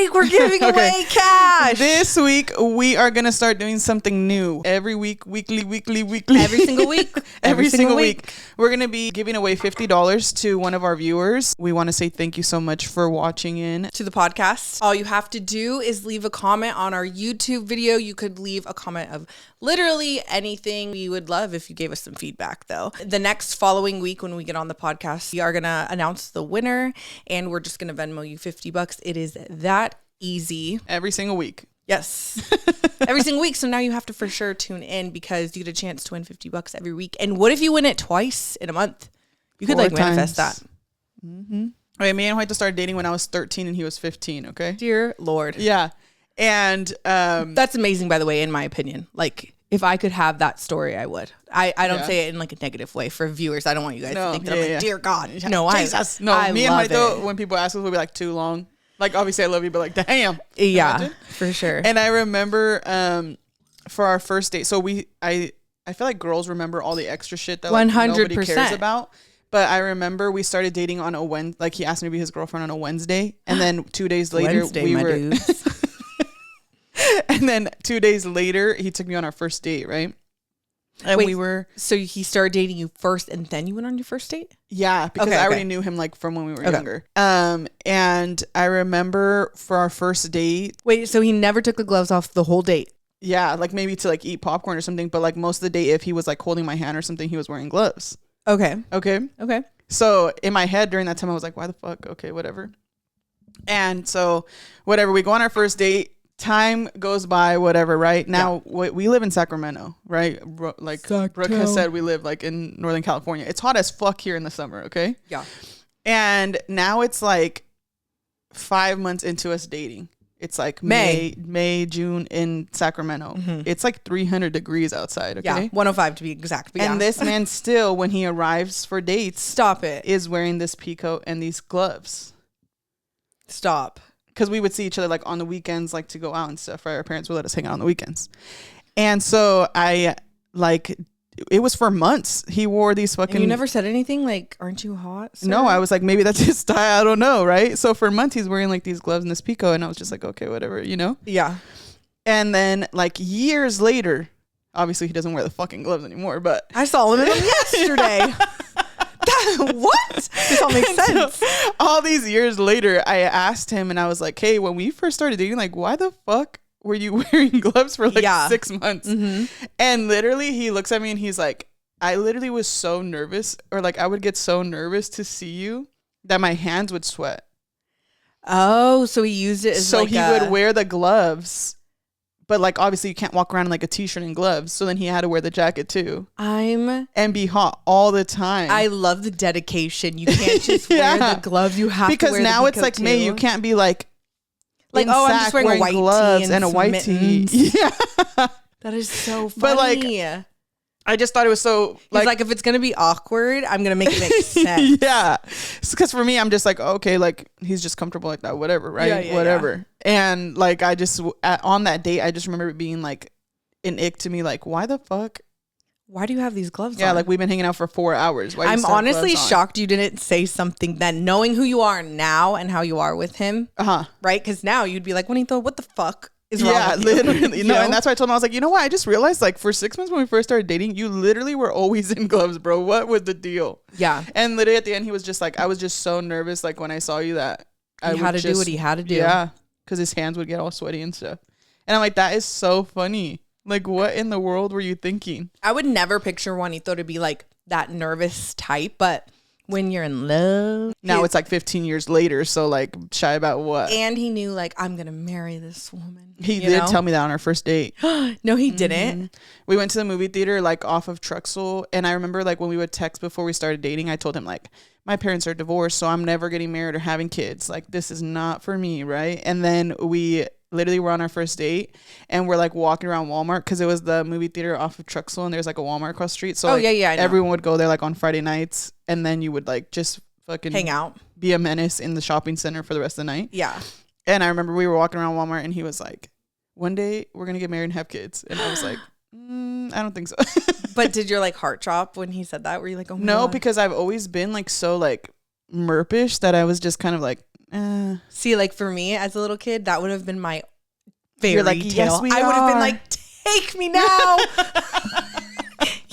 week we're giving away cash. This week we are going to start doing something new. Every week, weekly. Every single week. Every single week. We're going to be giving away $50 to one of our viewers. We want to say thank you so much for watching in to the podcast. All you have to do is leave a comment on our YouTube video. You could leave a comment of literally anything. We would love if you gave us some feedback, though. The next following week when we get on the podcast, we are going to announce the winner, and we're just going to Venmo you $50. It is that easy. Every single week. Yes. Every single week. So now you have to for sure tune in because you get a chance to win $50 every week. And what if you win it twice in a month? You could manifest that. Mm-hmm. Okay, me and White started dating when I was 13 and he was 15. Okay. Dear Lord. Yeah. And that's amazing, by the way, in my opinion. Like, if I could have that story, I would. I don't say it in like a negative way for viewers. I don't want you guys to think that I'm like, dear God. No, Jesus. Me and White, though, when people ask us, we'll be like, too long. Like, obviously, I love you, but like, damn. Yeah, imagine? For sure. And I remember for our first date, so I feel like girls remember all the extra shit that like, 100%. Nobody cares about. But I remember we started dating on a Wednesday. Like, he asked me to be his girlfriend on a Wednesday. And then 2 days later, we were... And then 2 days later, he took me on our first date, right? And wait, we were... So he started dating you first and then you went on your first date? Yeah, because I already knew him like from when we were younger. And I remember for our first date... Wait, so he never took the gloves off the whole date? Yeah, like maybe to like eat popcorn or something. But like most of the day, if he was like holding my hand or something, he was wearing gloves. Okay. So in my head during that time, I was like, why the fuck? Okay, whatever. And so whatever, we go on our first date. Time goes by, whatever, right? Now, we live in Sacramento, right? Like Brook has said, we live like in Northern California. It's hot as fuck here in the summer, okay? Yeah. And now it's like 5 months into us dating. It's like May, June in Sacramento. Mm-hmm. It's like 300 degrees outside, okay? Yeah, 105 to be exact. But and this man still, when he arrives for dates... Stop it. ...is wearing this peacoat and these gloves. Stop. Because we would see each other like on the weekends, like to go out and stuff, right? Our parents would let us hang out on the weekends. And so I like, it was for months. He wore these fucking... And you never said anything like, aren't you hot, sir? No, I was like, maybe that's his style. I don't know, right? So for months, he's wearing like these gloves and this peacoat. And I was just like, okay, whatever, you know? Yeah. And then like years later, obviously he doesn't wear the fucking gloves anymore, but... I saw him in them yesterday. What? This all makes sense. So, all these years later, I asked him and I was like, hey, when we first started dating, like, why the fuck were you wearing gloves for like 6 months? Mm-hmm. And literally he looks at me and he's like, I literally was so nervous, or like I would get so nervous to see you that my hands would sweat. Oh, so he used it as so like he would wear the gloves. But like obviously you can't walk around in like a t-shirt and gloves, so then he had to wear the jacket too. And be hot all the time. I love the dedication. You can't just wear the gloves. You have because to wear now it's like May. You can't be like I'm just wearing a white gloves tee and a white tee. Yeah, that is so funny. But like, I just thought it was so like if it's gonna be awkward, I'm gonna make it make sense. Yeah, because for me, I'm just like, okay, like he's just comfortable like that, whatever, right? Whatever. Yeah. And like I just on that date, I just remember it being like an ick to me, like why the fuck? Why do you have these gloves on? Yeah, like we've been hanging out for 4 hours. Why I'm honestly shocked you didn't say something then, knowing who you are now and how you are with him. Right? Because now you'd be like, Juanito, what the fuck? Literally. No, and that's why I told him, I was like, you know what? I just realized like for 6 months when we first started dating, you literally were always in gloves, bro. What was the deal? Yeah. And literally at the end, he was just like, I was just so nervous. Like when I saw you that he had to do what he had to do. Yeah. Because his hands would get all sweaty and stuff. And I'm like, that is so funny. Like what in the world were you thinking? I would never picture Juanito to be like that nervous type, but when you're in love. Now it's like 15 years later, so like shy about what? And he knew like, I'm going to marry this woman. He did tell me that on our first date. No, he didn't. We went to the movie theater like off of Truxell. And I remember like when we would text before we started dating, I told him like, my parents are divorced, so I'm never getting married or having kids. Like this is not for me, right? And then we literally were on our first date and we're like walking around Walmart because it was the movie theater off of Truxell and there's like a Walmart across the street. So everyone would go there like on Friday nights and then you would like just fucking hang out, be a menace in the shopping center for the rest of the night. Yeah. And I remember we were walking around Walmart and he was like, one day we're going to get married and have kids. And I was like, I don't think so. But did your like heart drop when he said that? Were you like, oh my no, God? Because I've always been like so like merpish that I was just kind of like, See, like for me as a little kid, that would have been my fairy You're like, tale. yes, we I would have been are. like, take me now.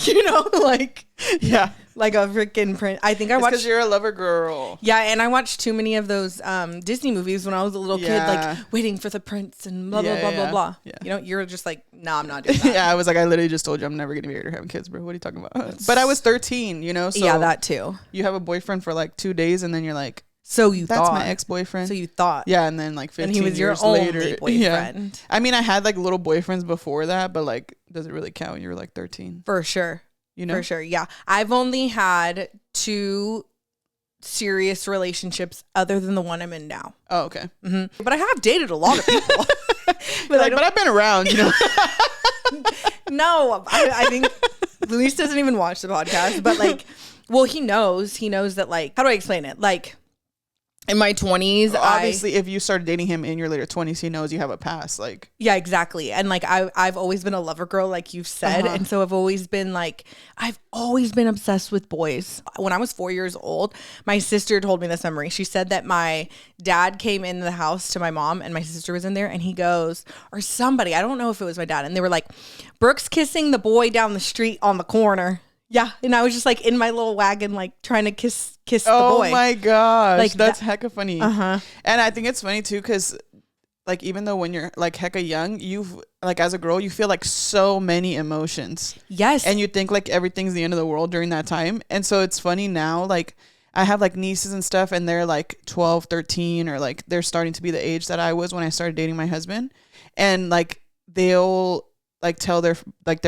You know, like Yeah. like a freaking print. I think I It's watched. because you're a lover girl. Yeah, and I watched too many of those Disney movies when I was a little kid, Yeah. like waiting for the prince and blah blah Yeah, blah yeah, blah blah. yeah. You know, you're just like, no, I'm not doing that. Yeah, I was like, I literally just told you I'm never getting married or having kids, bro. What are you talking about? But I was 13, you know? So Yeah, that too. you have a boyfriend for like 2 days and then you're like, So you that's thought. my ex-boyfriend. So you thought. Yeah, and then like 15 And he was your years only later, boyfriend. Yeah. I mean, I had like little boyfriends before that, but like, does it really count when you were like 13? For sure. You know? For sure. Yeah. I've only had 2 serious relationships other than the one I'm in now. Oh, okay. But I have dated a lot of people. But I've been around, you know? No, I think Luis doesn't even watch the podcast, but like, well, he knows that, like, how do I explain it? Like, in my 20s, Obviously, if you started dating him in your later 20s, he knows you have a past. Like, yeah, exactly. And like, I've always been a lover girl, like you've said. And so I've always been obsessed with boys. When I was 4 years old, my sister told me this memory. She said that my dad came in the house to my mom and my sister was in there and he goes, or somebody, I don't know if it was my dad. And they were like, Brooke's kissing the boy down the street on the corner. Yeah. And I was just like in my little wagon, like trying to kiss the boy. oh my gosh. Like that's hecka funny. Uh-huh. And I think it's funny too, because like, even though when you're like hecka young, you've like, as a girl, you feel like so many emotions. Yes. And you think like everything's the end of the world during that time. And so it's funny now, like I have like nieces and stuff and they're like 12, 13, or like they're starting to be the age that I was when I started dating my husband. And like they'll like tell their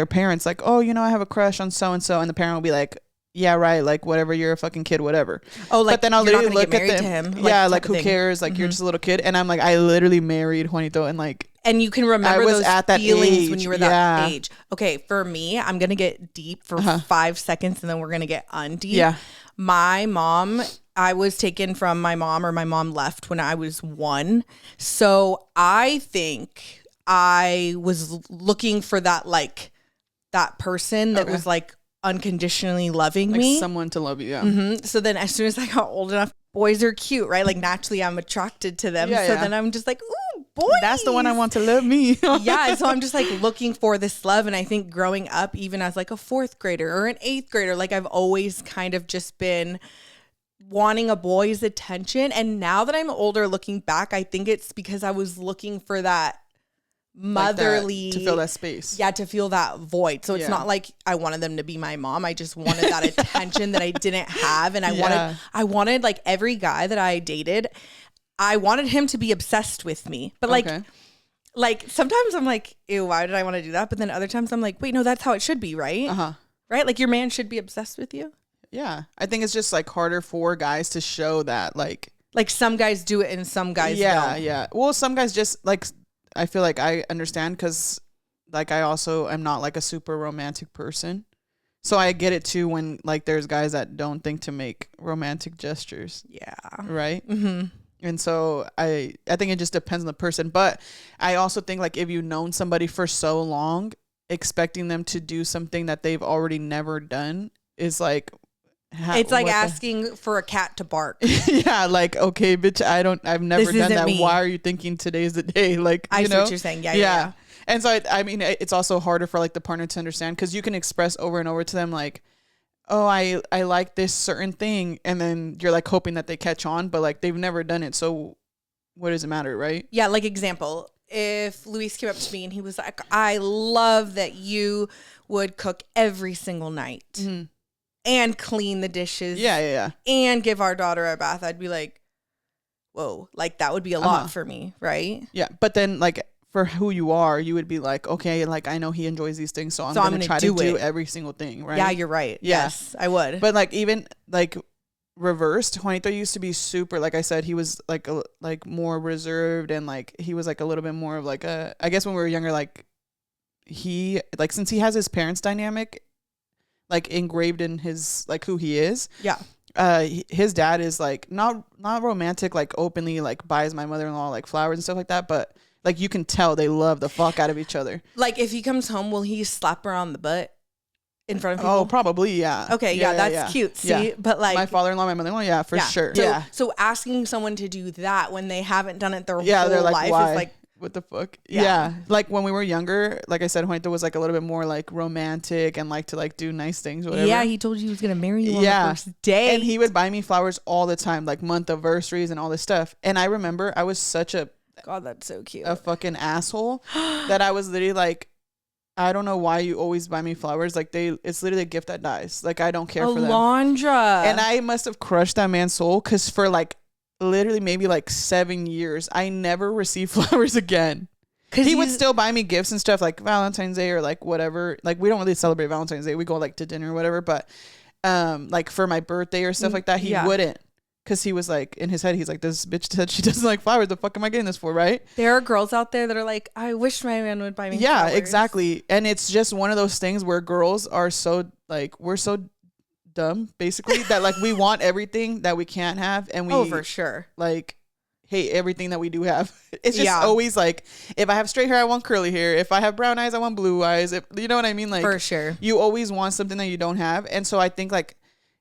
parents like, oh, you know, I have a crush on so and so, and the parent will be like, yeah, right, like whatever, you're a fucking kid, whatever. Oh, like, but then I'll you're not literally gonna look get at married them. to him, Yeah, like, like type who of thing. cares? Like you're just a little kid, and I'm like, I literally married Juanito, and like, and you can remember I was those at that feelings when age. you were that age. Okay, for me, I'm gonna get deep for 5 seconds, and then we're gonna get undeep. Yeah. My mom, I was taken from my mom, or my mom left when I was 1. So I think I was looking for that, like, that person that was like unconditionally loving like me. someone to love you. Yeah. So then as soon as I got old enough, boys are cute, right? Like naturally I'm attracted to them. Yeah, So yeah. then I'm just like, ooh, boys. That's the one I want to love me. Yeah. So I'm just like looking for this love. And I think growing up, even as like a 4th grader or an 8th grader, like I've always kind of just been wanting a boy's attention. And now that I'm older, looking back, I think it's because I was looking for that motherly, to fill that space. Yeah, to feel that void. So it's Yeah. not like I wanted them to be my mom. I just wanted that attention that I didn't have. And I wanted like every guy that I dated, I wanted him to be obsessed with me. But like, Okay. like sometimes I'm like, ew, why did I want to do that? But then other times I'm like, wait, no, that's how it should be, right? Right? Like your man should be obsessed with you. Yeah. I think it's just like harder for guys to show that, like some guys do it and some guys don't. Yeah. Well, some guys just like, I feel like I understand because like I also am not like a super romantic person. So I get it too when like there's guys that don't think to make romantic gestures. Yeah. Right? Mm-hmm. And so I think it just depends on the person. But I also think like if you've known somebody for so long, expecting them to do something that they've already never done is like... It's like asking for a cat to bark. Yeah, like, okay, bitch, I've never This done isn't that. me. Why are you thinking today's the day? Like, I you see know? what you're saying. Yeah. And so, I mean, it's also harder for like the partner to understand because you can express over and over to them like, oh, I like this certain thing. And then you're like hoping that they catch on, but like they've never done it. So what does it matter, right? Yeah, like example, if Luis came up to me and he was like, I love that you would cook every single night. Mm-hmm. And clean the dishes. Yeah. And give our daughter a bath. I'd be like, whoa, like that would be a lot for me, right? Yeah, but then like for who you are, you would be like, okay, like I know he enjoys these things, so I'm gonna try to do every single thing, right? Yeah, you're right. Yeah. Yes, I would. But like even like reversed, Juanito used to be super, like I said, he was like more reserved and like he was like a little bit more of like a, I guess when we were younger, like he like since he has his parents dynamic like engraved in his like who he is. Yeah. His dad is like not romantic, like openly like buys my mother-in-law like flowers and stuff like that, but like you can tell they love the fuck out of each other. Like if he comes home, will he slap her on the butt? in front of people? Oh, probably, yeah. Okay, yeah, that's cute. See, but like my father-in-law, my mother-in-law, yeah, for sure. So asking someone to do that when they haven't done it their whole they're like, life why? is like, what the fuck? Yeah. Like when we were younger, like I said, Juanito was like a little bit more like romantic and like to like do nice things, whatever. Yeah, he told you he was gonna marry you on the first day. And he would buy me flowers all the time, like month anniversaries and all this stuff. And I remember I was such a God, that's so cute. A fucking asshole that I was literally like, I don't know why you always buy me flowers. Like it's literally a gift that dies. Like I don't care for them. Alondra. And I must have crushed that man's soul because for like literally maybe like 7 years, I never received flowers again. He would still buy me gifts and stuff like Valentine's Day or like whatever. Like we don't really celebrate Valentine's Day. We go like to dinner or whatever. But like for my birthday or stuff like that, he wouldn't. Because he was like, in his head, he's like, this bitch said she doesn't like flowers. The fuck am I getting this for, right? There are girls out there that are like, I wish my man would buy me flowers. Yeah, exactly. And it's just one of those things where girls are so, like, we're so dumb, basically, that, like, we want everything that we can't have. And we, for sure. Like, hate everything that we do have. It's just always like, if I have straight hair, I want curly hair. If I have brown eyes, I want blue eyes. You know what I mean? Like, for sure. You always want something that you don't have. And so I think, like,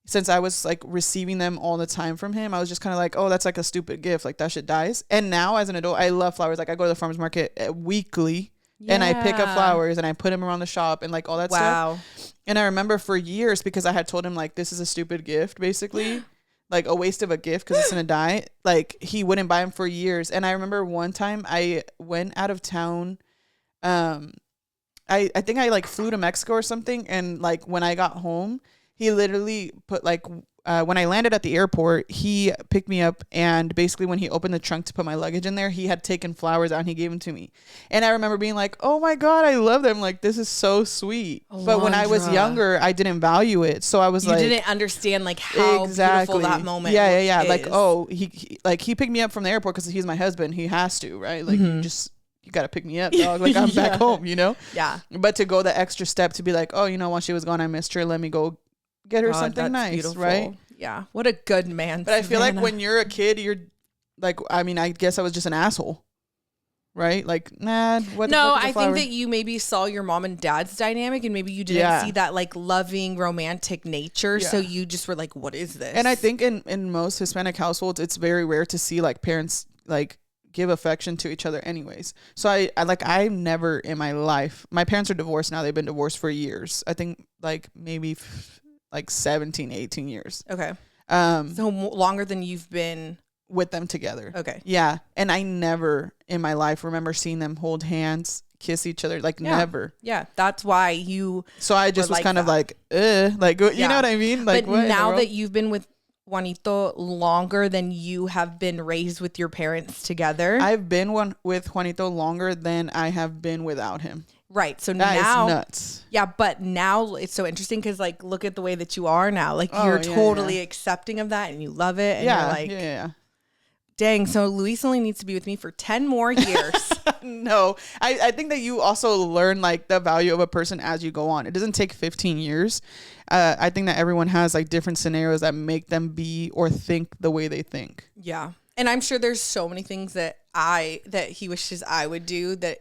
since I was like receiving them all the time from him, I was just kind of like, oh, that's like a stupid gift. Like that shit dies. And now as an adult, I love flowers. Like I go to the farmer's market weekly and I pick up flowers and I put them around the shop and like all that stuff. And I remember for years, because I had told him like, this is a stupid gift, basically like a waste of a gift because it's going to die. Like he wouldn't buy them for years. And I remember one time I went out of town. I think I like flew to Mexico or something. And like when I got home, he literally put like, when I landed at the airport, he picked me up and basically when he opened the trunk to put my luggage in there, he had taken flowers out and he gave them to me. And I remember being like, oh my God, I love them. Like, this is so sweet. Alondra. But when I was younger, I didn't value it. So I was you didn't understand like how beautiful that moment is. Like, oh, he picked me up from the airport because he's my husband. He has to, right? Like you got to pick me up, dog. Like I'm back home, you know? Yeah. But to go the extra step to be like, oh, you know, while she was gone, I missed her. Let me go get her something nice, beautiful. Right? Yeah. What a good man. But I feel like when you're a kid, you're like, I mean, I guess I was just an asshole, right? Like, nah. I think that you maybe saw your mom and dad's dynamic and maybe you didn't see that like loving romantic nature. Yeah. So you just were like, what is this? And I think in most Hispanic households, it's very rare to see like parents like give affection to each other anyways. So I never in my life, my parents are divorced now. They've been divorced for years. I think like maybe like 17, 18 years. Okay. So longer than you've been with them together. Okay. Yeah. And I never in my life remember seeing them hold hands, kiss each other. Like never. Yeah. That's why you. So I just was like kind of like, you know what I mean? Like, but now that you've been with Juanito longer than you have been raised with your parents together. I've been with Juanito longer than I have been without him. Right. So that now, is nuts. Yeah, but now it's so interesting because like look at the way that you are now. Like you're totally accepting of that and you love it. And you're like, dang. So Luis only needs to be with me for 10 more years. No, I think that you also learn like the value of a person as you go on. It doesn't take 15 years. I think that everyone has like different scenarios that make them be or think the way they think. Yeah. And I'm sure there's so many things that he wishes I would do that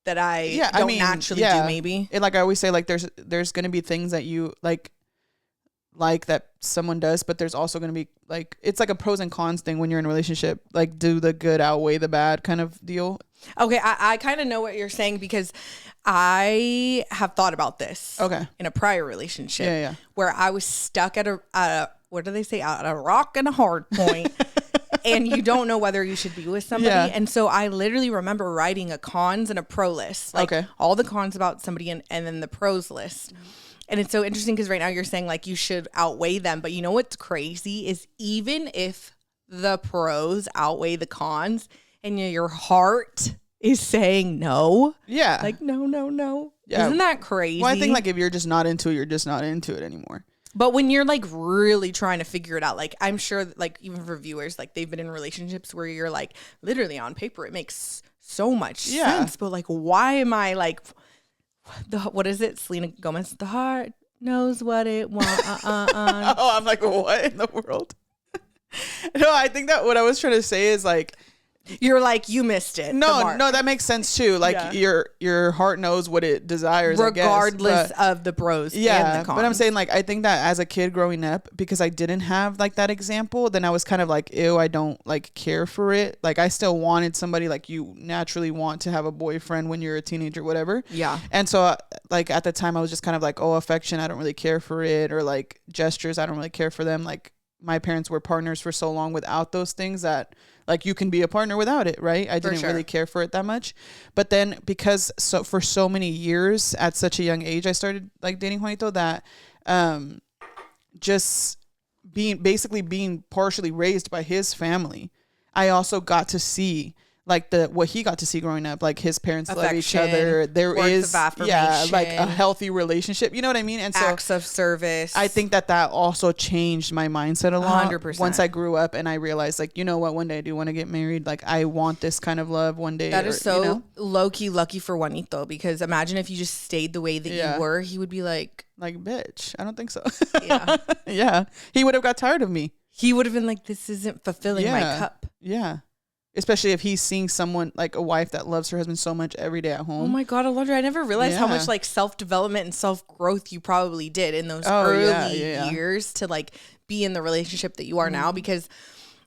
I don't naturally do maybe. And like I always say, like there's going to be things that you like that someone does, but there's also going to be like, it's like a pros and cons thing when you're in a relationship, like do the good outweigh the bad kind of deal. Okay. I kind of know what you're saying because I have thought about this. Okay. In a prior relationship where I was stuck at a what do they say? At a rock and a hard point. And you don't know whether you should be with somebody. Yeah. And so I literally remember writing a cons and a pro list. Like all the cons about somebody and then the pros list. And it's so interesting because right now you're saying like you should outweigh them. But you know what's crazy is even if the pros outweigh the cons and your heart is saying no. Yeah. Like, no. Yeah. Isn't that crazy? Well, I think like if you're just not into it, you're just not into it anymore. But when you're like really trying to figure it out, like I'm sure like even for viewers, like they've been in relationships where you're like literally on paper, it makes so much sense. But like, why am I like, what is it? Selena Gomez, the heart knows what it wants. Oh, I'm like, what in the world? No, I think that what I was trying to say is like, You're like, you missed it. No, that makes sense too. Like your heart knows what it desires, regardless of the pros. Yeah, and the cons. but I'm saying like I think that as a kid growing up, because I didn't have like that example, then I was kind of like, ew, I don't like care for it. Like I still wanted somebody, like you naturally want to have a boyfriend when you're a teenager, whatever. Yeah. And so like at the time I was just kind of like, oh, affection, I don't really care for it, or like gestures, I don't really care for them. Like my parents were partners for so long without those things that like you can be a partner without it, right? I didn't really care for it that much. But then because for so many years at such a young age, I started like dating Juanito, that just being partially raised by his family, I also got to see like what he got to see growing up, like his parents love each other. There is like a healthy relationship. You know what I mean? And so acts of service. I think that also changed my mindset a lot. 100%. Once I grew up and I realized, like, you know what, one day I do want to get married. Like I want this kind of love one day. That is so low key lucky for Juanito, because imagine if you just stayed the way that you were, he would be like, bitch, I don't think so. Yeah. Yeah. He would have got tired of me. He would have been like, this isn't fulfilling my cup. Yeah. Especially if he's seeing someone, like a wife that loves her husband so much every day at home. Oh my God, Alondra, I never realized how much like self-development and self-growth you probably did in those early years to like be in the relationship that you are now. Because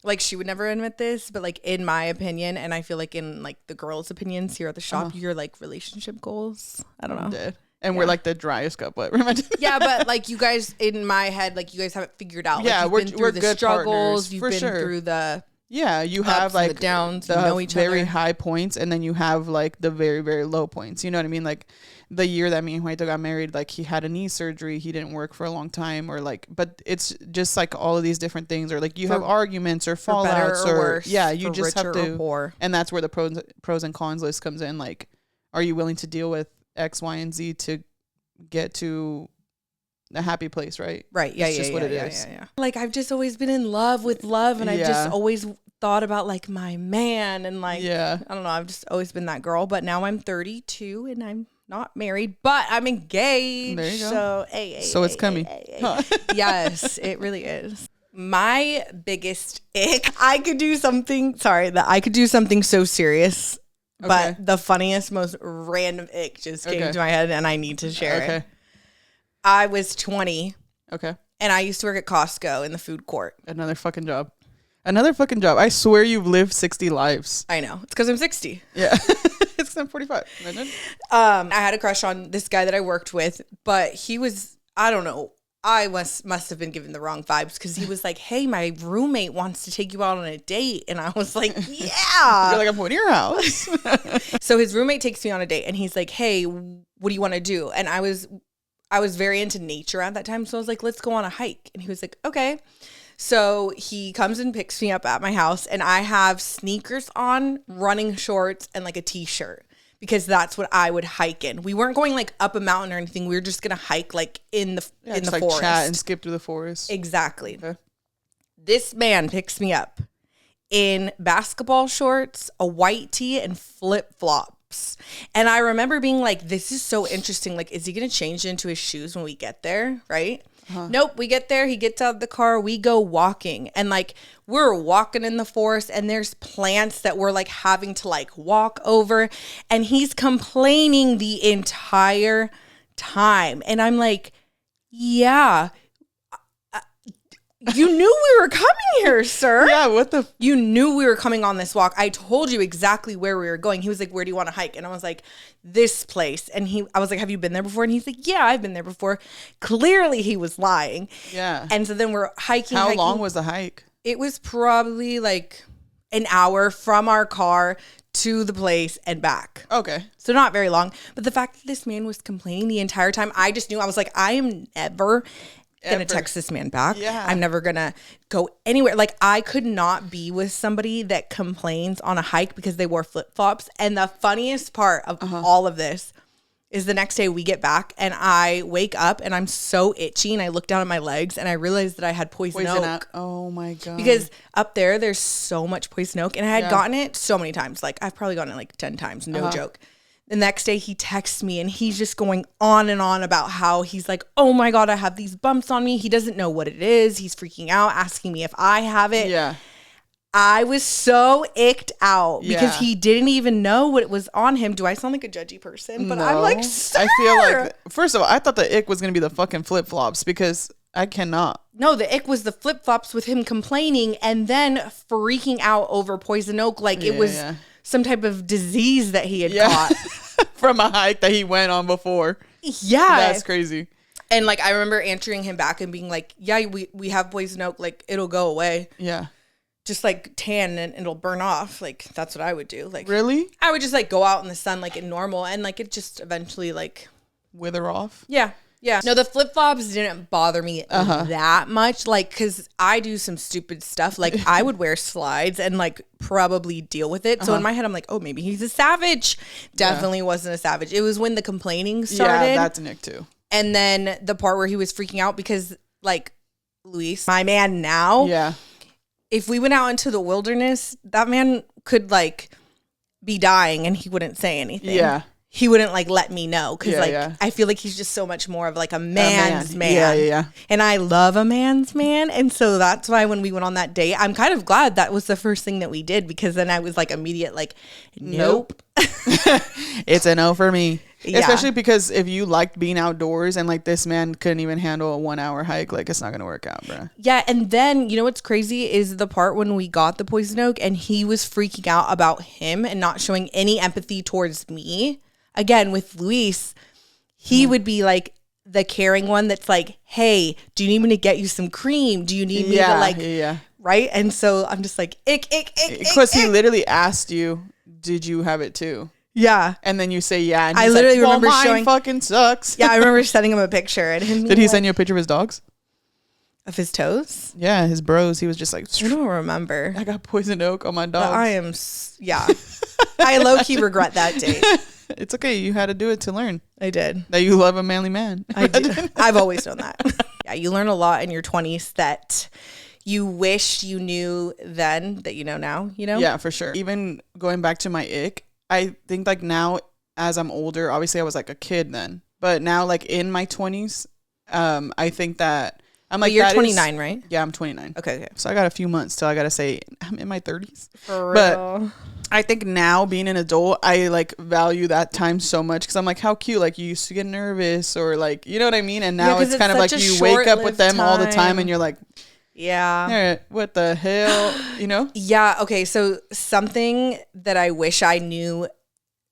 like she would never admit this, but like in my opinion, and I feel like in like the girls' opinions here at the shop, your like relationship goals, I don't know. Dead. And we're like the driest couple ever. Yeah, but like you guys, in my head, like you guys have it figured out. Yeah, like, you've been through the good struggles. Partners, you've been through the you have like the downs, the you know each very other. high points, and then you have like the very, very low points. You know what I mean? Like the year that me and Juanito got married, like he had a knee surgery, he didn't work for a long time, or like, but it's just like all of these different things, or like you have arguments or fallouts, or worse, you just have to, poor. And that's where the pros and cons list comes in. Like, are you willing to deal with X, Y, and Z to get to a happy place, right? Right. Yeah. It's just what it is. Yeah. Like I've just always been in love with love, and I've just always thought about like my man, and like I don't know, I've just always been that girl. But now I'm 32 and I'm not married, but I'm engaged. There you go. So so it's coming. Yes, it really is. My biggest ick, I could do something so serious. But the funniest, most random ick just came to my head, and I need to share it. I was 20. Okay. And I used to work at Costco in the food court. Another fucking job. I swear you've lived 60 lives. I know. It's because I'm 60. Yeah. It's 45. Imagine. I had a crush on this guy that I worked with, but he was, I don't know. I must have been given the wrong vibes, because he was like, hey, my roommate wants to take you out on a date. And I was like, yeah. You're like, I'm going to your house. So his roommate takes me on a date, and he's like, hey, what do you want to do? And I was very into nature at that time. So I was like, let's go on a hike. And he was like, okay. So he comes and picks me up at my house, and I have sneakers on, running shorts, and like a t-shirt, because that's what I would hike in. We weren't going like up a mountain or anything. We were just going to hike like in the like forest. Chat and skip through the forest. Exactly. Okay. This man picks me up in basketball shorts, a white tee, and flip-flops. And I remember being like, this is so interesting. Like, is he going to change into his shoes when we get there? Right? Nope. We get there. He gets out of the car. We go walking. And like, we're walking in the forest, and there's plants that we're like having to like walk over. And he's complaining the entire time. And I'm like, yeah. You knew we were coming here, sir. Yeah, what the? You knew we were coming on this walk. I told you exactly where we were going. He was like, where do you want to hike? And I was like, this place. And I was like, have you been there before? And he's like, yeah, I've been there before. Clearly, he was lying. Yeah. And so then we're hiking. How long was the hike? It was probably like an hour from our car to the place and back. Okay. So not very long. But the fact that this man was complaining the entire time, I just knew. I was like, I am never gonna text this man back. Yeah. I'm never gonna go anywhere. Like, I could not be with somebody that complains on a hike because they wore flip-flops. And the funniest part of all of this is the next day we get back, and I wake up and I'm so itchy, and I look down at my legs, and I realize that I had poison oak. Oh my God. Because up there there's so much poison oak, and I had gotten it so many times. Like, I've probably gotten it like 10 times, no joke. The next day he texts me, and he's just going on and on about how he's like, oh my God, I have these bumps on me. He doesn't know what it is. He's freaking out, asking me if I have it. Yeah. I was so icked out because Yeah. he didn't even know what was on him. Do I sound like a judgy person? But I'm No. like, sir. I feel like, first of all, I thought the ick was going to be the fucking flip-flops because I cannot. No, the ick was the flip-flops with him complaining and then freaking out over poison oak like it was some type of disease that he had caught. From a hike that he went on before. Yeah. That's crazy. And like I remember answering him back and being like, yeah, we have poison oak, like it'll go away. Yeah. Just like tan and it'll burn off. Like that's what I would do. Like really? I would just like go out in the sun like in normal and like it just eventually like wither off. Yeah. Yeah. No, the flip-flops didn't bother me that much. Like, because I do some stupid stuff. Like, I would wear slides and, like, probably deal with it. So, in my head, I'm like, oh, maybe he's a savage. Definitely wasn't a savage. It was when the complaining started. Yeah, that's Nick, too. And then the part where he was freaking out because, like, Luis, my man now. Yeah. If we went out into the wilderness, that man could, like, be dying and he wouldn't say anything. Yeah. He wouldn't like let me know because I feel like he's just so much more of like a man's man. Yeah. And I love a man's man. And so that's why when we went on that date, I'm kind of glad that was the first thing that we did because then I was like immediate like, nope. It's a no for me. Yeah. Especially because if you liked being outdoors and like this man couldn't even handle a 1 hour hike, like it's not going to work out, bro. Yeah. And then, you know what's crazy is the part when we got the poison oak and he was freaking out about him and not showing any empathy towards me. Again, with Luis, he would be like the caring one that's like, hey, do you need me to get you some cream? Do you need me to like, right? And so I'm just like, ick. Because he literally asked you, did you have it too? Yeah. And then you say, yeah. And I literally like, remember mine showing. Fucking sucks. Yeah, I remember sending him a picture. And him Did he send you a picture of his dogs? Of his toes? Yeah, his bros. He was just like, I don't remember. I got poison oak on my dogs. I low-key regret that date. It's okay. You had to do it to learn. I did. That you love a manly man. I do. I've always known that. Yeah, you learn a lot in your 20s that you wish you knew then that you know now, you know? Yeah, for sure. Even going back to my ick, I think like now as I'm older, obviously I was like a kid then. But now like in my 20s, I think that I'm like, you're 29, right? Yeah, I'm 29. Okay. So I got a few months till I got to say I'm in my 30s. For real. But I think now being an adult, I like value that time so much because I'm like, how cute. Like you used to get nervous or like, you know what I mean? And now it's kind of like you wake up with them all the time and you're like, yeah, what the hell, you know? Yeah. Okay. So something that I wish I knew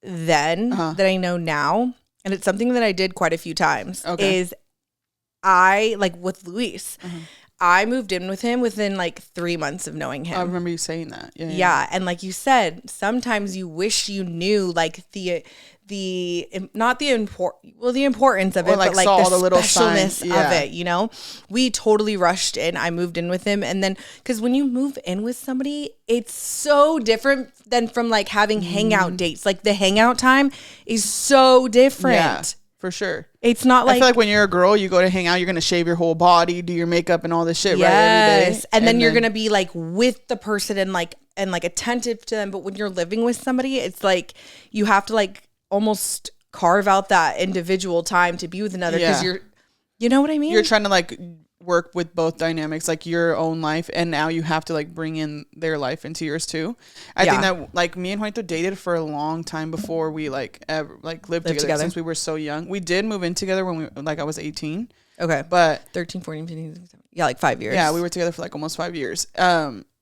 then that I know now, and it's something that I did quite a few times, is I, like with Luis, I moved in with him within like 3 months of knowing him. I remember you saying that. Yeah. And like you said, sometimes you wish you knew like the importance of it, like, but like saw the all the little specialness signs. of it, you know? We totally rushed in. I moved in with him. And then, because when you move in with somebody, it's so different than from like having hangout dates. Like the hangout time is so different. Yeah, for sure. It's not like, I feel like when you're a girl, you go to hang out, you're going to shave your whole body, do your makeup and all this shit, right? Every day. And then you're going to be like with the person and like attentive to them. But when you're living with somebody, it's like you have to like almost carve out that individual time to be with another because you know what I mean? You're trying to like work with both dynamics, like your own life, and now you have to like bring in their life into yours too. I think that like me and Juanito dated for a long time before we like ever like lived together since we were so young. We did move in together when we like I was 18. Okay. But 13, 14, 15, 16, yeah, like 5 years. Yeah, we were together for like almost 5 years.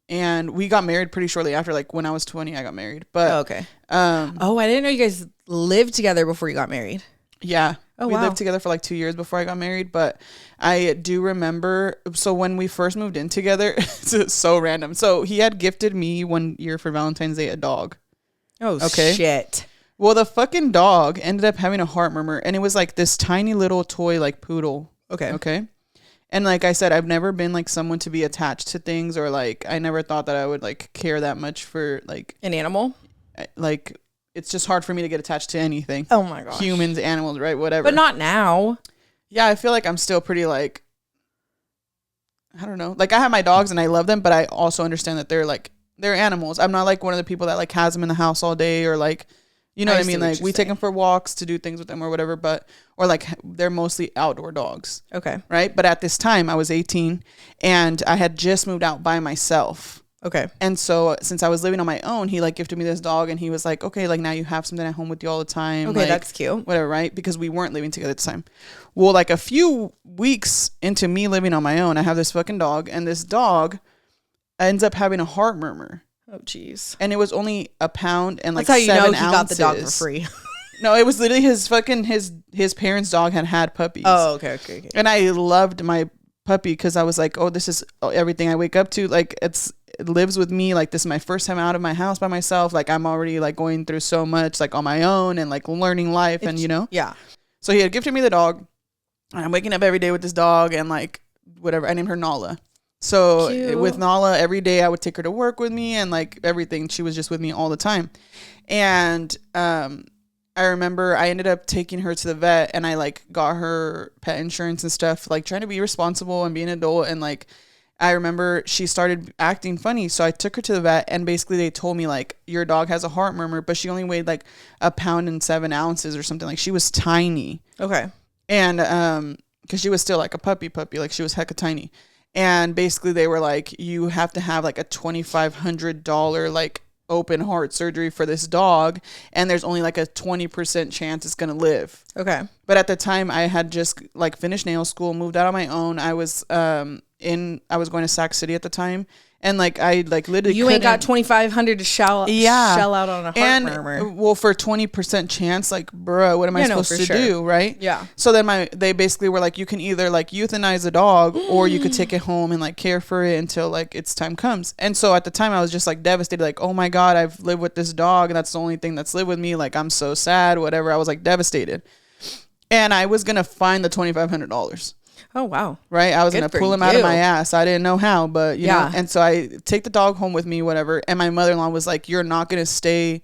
And we got married pretty shortly after. Like when I was 20, I got married. But I didn't know you guys lived together before you got married. Yeah. Oh, we wow. lived together for like 2 years before I got married. But I do remember, so when we first moved in together, it's so random. So he had gifted me 1 year for Valentine's Day a dog. Oh, shit. Well, the fucking dog ended up having a heart murmur. And it was like this tiny little toy like poodle. Okay. And like I said, I've never been like someone to be attached to things, or like I never thought that I would like care that much for like an animal. Like it's just hard for me to get attached to anything. Oh my gosh. Humans, animals, right? Whatever. But not now. Yeah, I feel like I'm still pretty like, I don't know. Like I have my dogs and I love them, but I also understand that they're animals. I'm not like one of the people that like has them in the house all day, or like, you know what I mean? Like we take them for walks to do things with them or whatever, or like they're mostly outdoor dogs. Okay. Right. But at this time I was 18 and I had just moved out by myself. Okay. And so since I was living on my own, he like gifted me this dog, and he was like, okay, like now you have something at home with you all the time. Okay, like, that's cute. Whatever, right? Because we weren't living together at the time. Well, like a few weeks into me living on my own, I have this fucking dog, and this dog ends up having a heart murmur. Oh, jeez. And it was only a pound and like that's how you 7 know he ounces. got the dog for free. No, it was literally his parents' dog had puppies. Oh, okay. And I loved my puppy because I was like, oh, this is everything I wake up to. Like it lives with me. Like this is my first time out of my house by myself. Like I'm already like going through so much like on my own and like learning life and Yeah. So he had gifted me the dog. And I'm waking up every day with this dog and like whatever. I named her Nala. So with Nala, every day I would take her to work with me and like everything. She was just with me all the time. And I remember I ended up taking her to the vet, and I like got her pet insurance and stuff, like trying to be responsible and be an adult. And like I remember she started acting funny. So I took her to the vet, and basically they told me like, your dog has a heart murmur, but she only weighed like a pound and 7 ounces or something. Like she was tiny. Okay. And because she was still like a puppy, like she was hecka tiny. And basically they were like, you have to have like a $2,500 like open heart surgery for this dog, and there's only like a 20% chance it's gonna live. Okay. But at the time I had just like finished nail school, moved out on my own. I was going to Sac City at the time, and like I like literally you ain't got $2,500 to shell out on a heart murmur. Well, for 20% chance, like bruh, what am I supposed to do, right? Yeah. So then they basically were like, you can either like euthanize the dog or you could take it home and like care for it until like its time comes. And so at the time I was just like devastated, like, oh my God, I've lived with this dog and that's the only thing that's lived with me. Like I'm so sad, whatever. I was like devastated, and I was gonna find the $2,500. Oh, wow. Right. I was going to pull him out of my ass. I didn't know how, but you know, and so I take the dog home with me, whatever. And my mother-in-law was like, you're not going to stay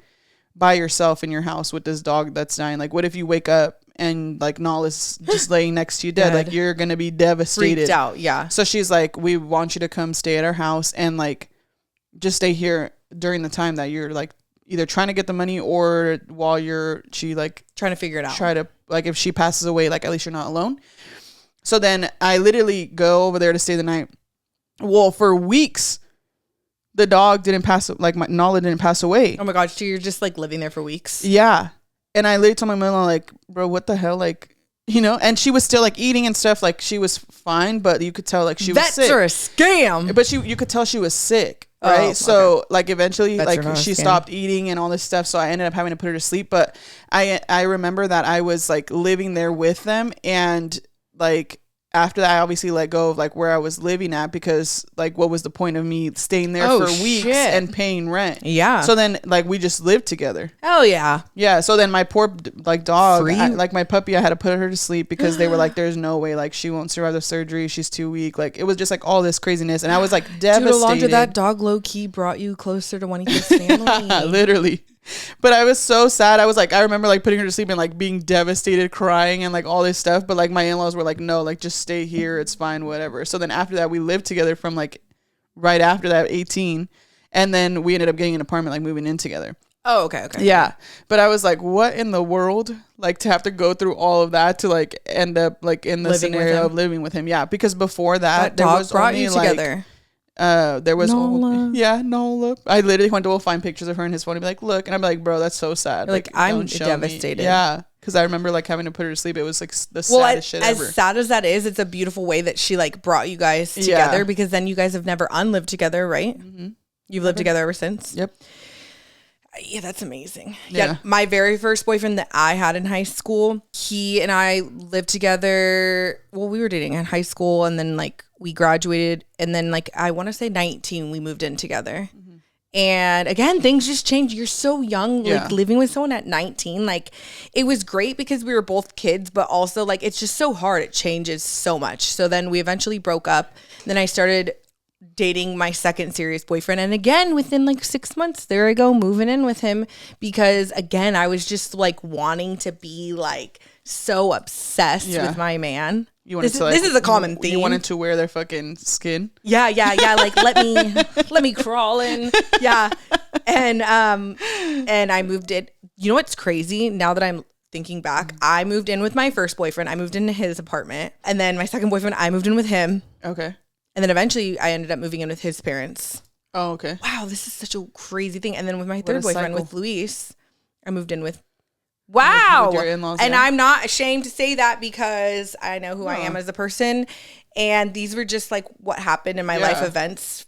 by yourself in your house with this dog that's dying. Like, what if you wake up and like Nala's just laying next to you dead? Like you're going to be devastated. Freaked out. Yeah. So she's like, we want you to come stay at our house and like, just stay here during the time that you're like either trying to get the money or while she like trying to figure it out. Try to like, if she passes away, like at least you're not alone. So then I literally go over there to stay the night. Well, for weeks, the dog didn't pass, like my Nala didn't pass away. Oh my God. So you're just like living there for weeks? Yeah. And I literally told my mother, like, bro, what the hell? Like, you know, and she was still like eating and stuff. Like she was fine, but you could tell like she was sick. Vets are a scam. But you could tell she was sick. Right. Oh, so okay. Like eventually like she stopped eating and all this stuff. So I ended up having to put her to sleep. But I remember that I was like living there with them, and like after that I obviously let go of like where I was living at, because like what was the point of me staying there for weeks and paying rent? Yeah. So then like we just lived together. Hell yeah. Yeah. So then my poor like dog, like my puppy, I had to put her to sleep because they were like, there's no way, like she won't survive the surgery. She's too weak. Like it was just like all this craziness, and I was like devastated. Dude, Alondra, that dog low key brought you closer to one of his family. Literally. But I was so sad. I was like, I remember like putting her to sleep and like being devastated, crying and like all this stuff. But like my in-laws were like, no, like just stay here. It's fine, whatever. So then after that, we lived together from like right after that, 18. And then we ended up getting an apartment, like moving in together. Oh, okay. Yeah. But I was like, what in the world? Like to have to go through all of that to like end up like in the scenario of living with him. Yeah. Because before that there was brought only you together. There was Nola. Nola. I literally went to go find pictures of her in his phone and be like, look, and I'm like, bro, that's so sad. Like I'm devastated. Me. Yeah, because I remember like having to put her to sleep. It was like the saddest shit ever. As sad as that is, it's a beautiful way that she like brought you guys together, because then you guys have never unlived together, right? Mm-hmm. You've lived together ever since. Yep. Yeah, that's amazing. Yeah, my very first boyfriend that I had in high school, he and I lived together. Well, we were dating in high school, and then like we graduated, and then like I want to say 19, we moved in together. Mm-hmm. And again, things just change. You're so young, like living with someone at 19. Like it was great because we were both kids, but also like it's just so hard. It changes so much. So then we eventually broke up. Then I started dating my second serious boyfriend, and again within like 6 months there I go moving in with him, because again I was just like wanting to be like so obsessed with my man. This is a common theme. You wanted to wear their fucking skin. Yeah. Like let me crawl in. Yeah. And I moved it. You know what's crazy now that I'm thinking back? I moved in with my first boyfriend. I moved into his apartment, and then my second boyfriend, I moved in with him. Okay. And then eventually I ended up moving in with his parents. Oh, okay. Wow, this is such a crazy thing. And then with my What third a boyfriend, cycle. with Luis, I moved in with. Wow. With your in-laws, and yeah. I'm not ashamed to say that because I know who I am as a person. And these were just like what happened in my life events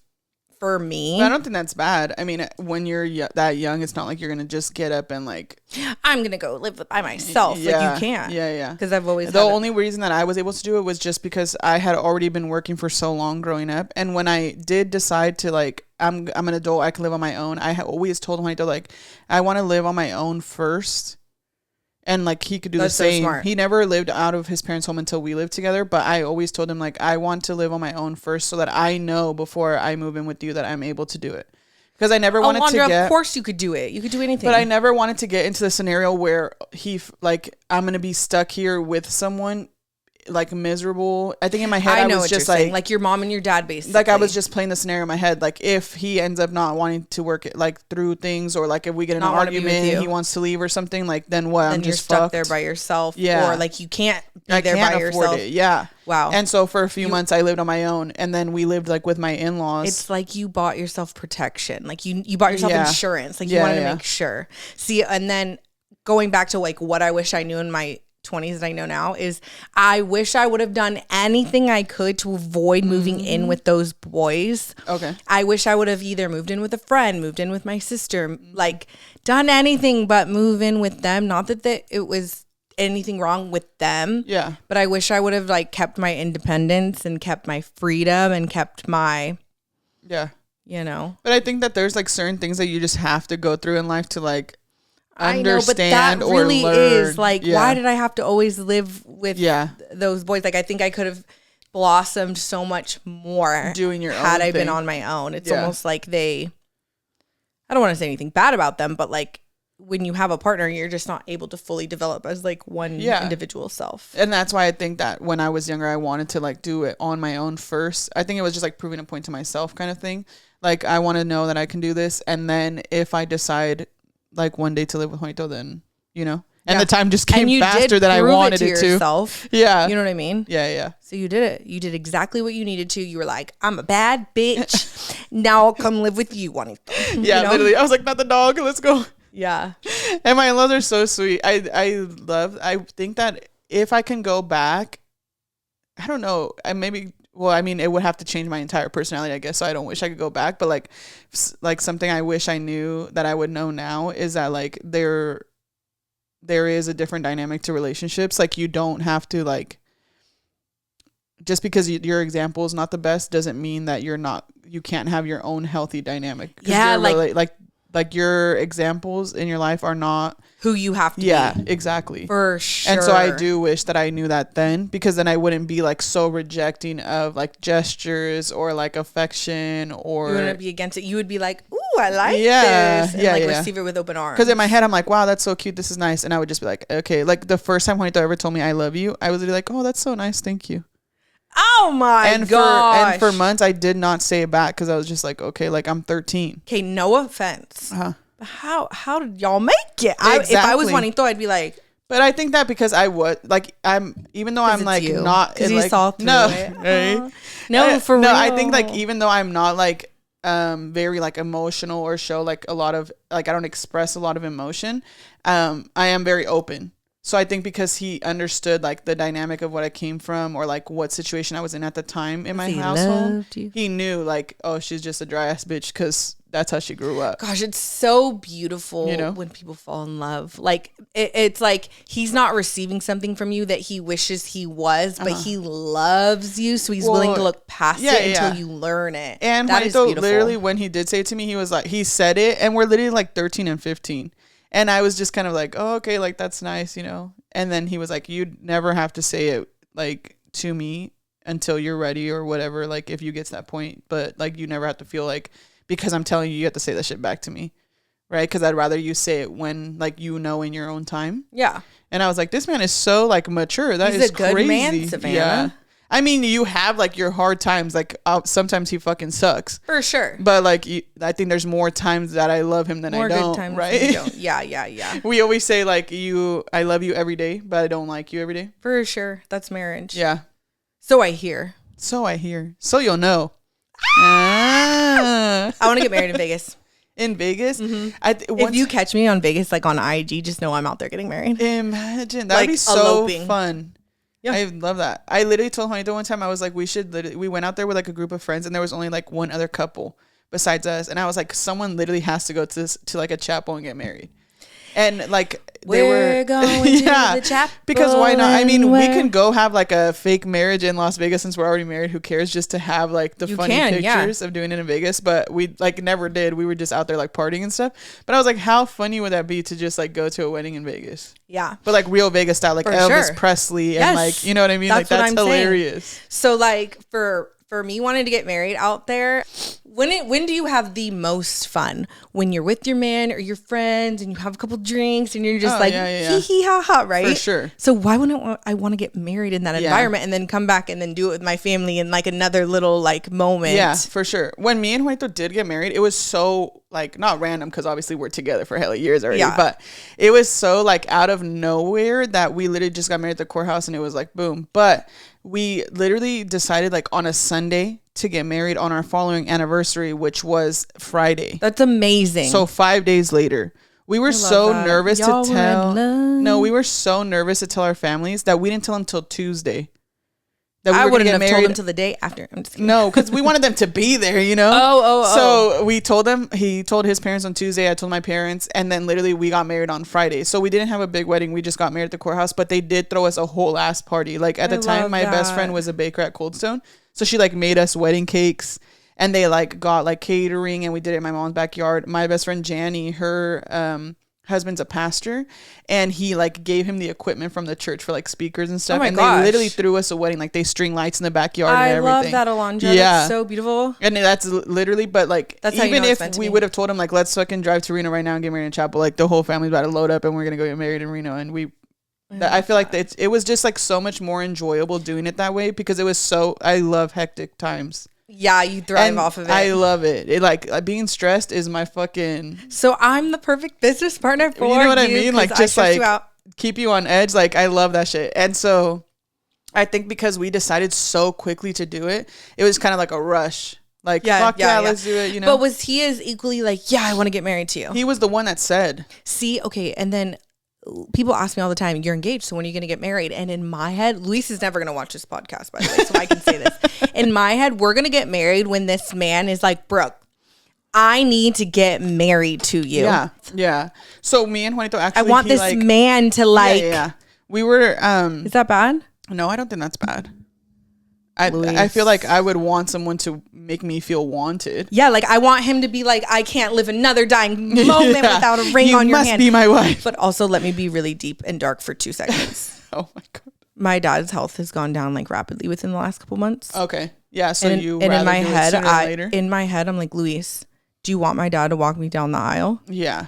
for me. But I don't think that's bad. I mean, when you're that young, it's not like you're going to just get up and like, I'm going to go live by myself. Like you can't. Yeah. Because I've always The only reason that I was able to do it was just because I had already been working for so long growing up. And when I did decide to like, I'm an adult, I can live on my own. I always told him, like, I want to live on my own first. And like he could do the same. So he never lived out of his parents' home until we lived together. But I always told him like I want to live on my own first, so that I know before I move in with you that I'm able to do it. Because I never wanted to get. Of course, you could do it. You could do anything. But I never wanted to get into the scenario where I'm gonna be stuck here with someone. Like miserable. I think in my head I was just like your mom and your dad basically. Like I was just playing the scenario in my head. Like if he ends up not wanting to work like through things, or like if we get in an argument, he wants to leave or something. Like then what? Then I'm you're just stuck fucked. there by yourself. Yeah. Or like you can't be there by yourself. It. Yeah. Wow. And so for a few months I lived on my own, and then we lived like with my in-laws. It's like you bought yourself protection. Like you bought yourself insurance. Like you wanted to make sure. See, and then going back to like what I wish I knew in my 20s that I know now is I wish I would have done anything I could to avoid moving in with those boys. Okay. I wish I would have either moved in with a friend, moved in with my sister, like done anything but move in with them. Not that it was anything wrong with them. Yeah. But I wish I would have like kept my independence and kept my freedom and kept my, yeah, you know. But I think that there's like certain things that you just have to go through in life to like understand. I know, but that really is like, why did I have to always live with those boys? Like, I think I could have blossomed so much more doing your had own I been on my own. It's almost like I don't want to say anything bad about them, but like when you have a partner, you're just not able to fully develop as like one individual self. And that's why I think that when I was younger, I wanted to like do it on my own first. I think it was just like proving a point to myself kind of thing. Like I want to know that I can do this. And then if I decide like one day to live with Juanito, then, you know, and the time just came faster than I wanted it to. Yourself. Yeah. You know what I mean? Yeah. So you did it. You did exactly what you needed to. You were like, I'm a bad bitch. Now I'll come live with you, Juanito. Yeah, you know? Literally. I was like, not the dog. Let's go. Yeah. And my in-laws are so sweet. I think that if I can go back, I don't know, it would have to change my entire personality, I guess. So I don't wish I could go back. But like something I wish I knew that I would know now is that like there is a different dynamic to relationships. Like you don't have to like, just because your example is not the best doesn't mean that you can't have your own healthy dynamic. Yeah. Like your examples in your life are not who you have to be. Yeah, exactly. For sure. And so I do wish that I knew that then, because then I wouldn't be like so rejecting of like gestures or like affection, or you wouldn't be against it. You would be like, ooh, I like this. And receive it with open arms. Because in my head, I'm like, wow, that's so cute. This is nice. And I would just be like, okay. Like the first time Juanito ever told me I love you, I was like, oh, that's so nice. Thank you. Oh my gosh. And for months I did not say it back because I was just like, okay, like I'm 13. Okay, no offense. Uh-huh. How did y'all make it? Exactly. If I was Juanito, I'd be like. But I think that because I would like even though I'm like you. not because you like, saw through it. Right? No, for real. I think like even though I'm not like very like emotional or show like a lot of like I don't express a lot of emotion, I am very open. So I think because he understood like the dynamic of what I came from or like what situation I was in at the time in my household, he knew like, oh, she's just a dry ass bitch because that's how she grew up. Gosh, it's so beautiful, you know, when people fall in love. Like it's like he's not receiving something from you that he wishes he was, but he loves you, so he's willing to look past it until you learn it. And Juanito, literally, when he did say it to me, he was like, he said it, and we're literally like 13 and 15. And I was just kind of like, oh, okay, like, that's nice, you know? And then he was like, you'd never have to say it, like, to me until you're ready or whatever, like, if you get to that point. But, like, you never have to feel like, because I'm telling you, you have to say that shit back to me, right? Because I'd rather you say it when, like, you know in your own time. Yeah. And I was like, this man is so, like, mature. That is crazy. He's a good man, Savannah. Yeah. I mean, you have like your hard times. Like sometimes he fucking sucks for sure. But like, I think there's more times that I love him than I don't. More good times, right? Than you don't. Yeah. We always say like I love you every day, but I don't like you every day. For sure, that's marriage. Yeah. So I hear. So you'll know. I want to get married in Vegas. In Vegas? Mm-hmm. If you catch me on Vegas, like on IG, just know I'm out there getting married. Imagine. That would be so eloping. Fun. Yeah. I love that. I literally told Juanito one time, I was like, we went out there with like a group of friends and there was only like one other couple besides us. And I was like, someone literally has to go to like a chapel and get married. And like we're going to the chapel. Because why not? I mean, we can go have like a fake marriage in Las Vegas since we're already married. Who cares? Just to have like the funny pictures of doing it in Vegas. But we like never did. We were just out there like partying and stuff. But I was like, how funny would that be to just like go to a wedding in Vegas? Yeah. But like real Vegas style, like Elvis Presley and like, you know what I mean? That's like that's hilarious. Saying. So like for me wanting to get married out there, when do you have the most fun? When you're with your man or your friends and you have a couple drinks and you're just hee hee ha ha, right? For sure. So why wouldn't I want to get married in that environment and then come back and then do it with my family in like another little like moment? Yeah, for sure. When me and Juanito did get married, it was so like not random because obviously we're together for hella years already. Yeah. But it was so like out of nowhere that we literally just got married at the courthouse and it was like boom. But we literally decided like on a Sunday to get married on our following anniversary, which was Friday. That's amazing. So 5 days later, we were so nervous to tell. No, we were so nervous to tell our families that we didn't tell them till Tuesday. I wouldn't have told them till the day after. No, because we wanted them to be there, you know? So we told them, he told his parents on Tuesday, I told my parents, and then literally we got married on Friday. So we didn't have a big wedding. We just got married at the courthouse, but they did throw us a whole ass party. Like at the time, my best friend was a baker at Cold Stone. So she like made us wedding cakes and they like got like catering and we did it in my mom's backyard. My best friend, Janny, her husband's a pastor and he like gave him the equipment from the church for like speakers and stuff. And they literally threw us a wedding. Like they string lights in the backyard and everything. I love that, Alondra. Yeah. That's so beautiful. And that's literally, but like, that's even if we would have told him like, let's fucking drive to Reno right now and get married in chapel, like the whole family's about to load up and we're going to go get married in Reno. And I feel like it was just like so much more enjoyable doing it that way because it was so, I love hectic times. Yeah, you thrive off of it. I love it. It like being stressed is my fucking. So I'm the perfect business partner for you. You know what I mean? Like just like keep you on edge. Like I love that shit. And so I think because we decided so quickly to do it, it was kind of like a rush. Like fuck yeah, let's do it. You know. But was he as equally like, yeah, I want to get married to you? He was the one that said. See, okay, and then. People ask me all the time, you're engaged, so when are you going to get married? And in my head, Luis is never going to watch this podcast, by the way, so I can say this. In my head, we're going to get married when this man is like, Brook, I need to get married to you. Yeah, yeah. So me and Juanito actually, I want this man to like. Yeah. We were. Is that bad? No, I don't think that's bad. I feel like I would want someone to make me feel wanted. Yeah, like I want him to be like, I can't live another dying moment without a ring on your hand. You must be my wife. But also let me be really deep and dark for 2 seconds. Oh my God. My dad's health has gone down like rapidly within the last couple months. Okay. Yeah. So and in my head, I'm like, Luis, do you want my dad to walk me down the aisle? Yeah,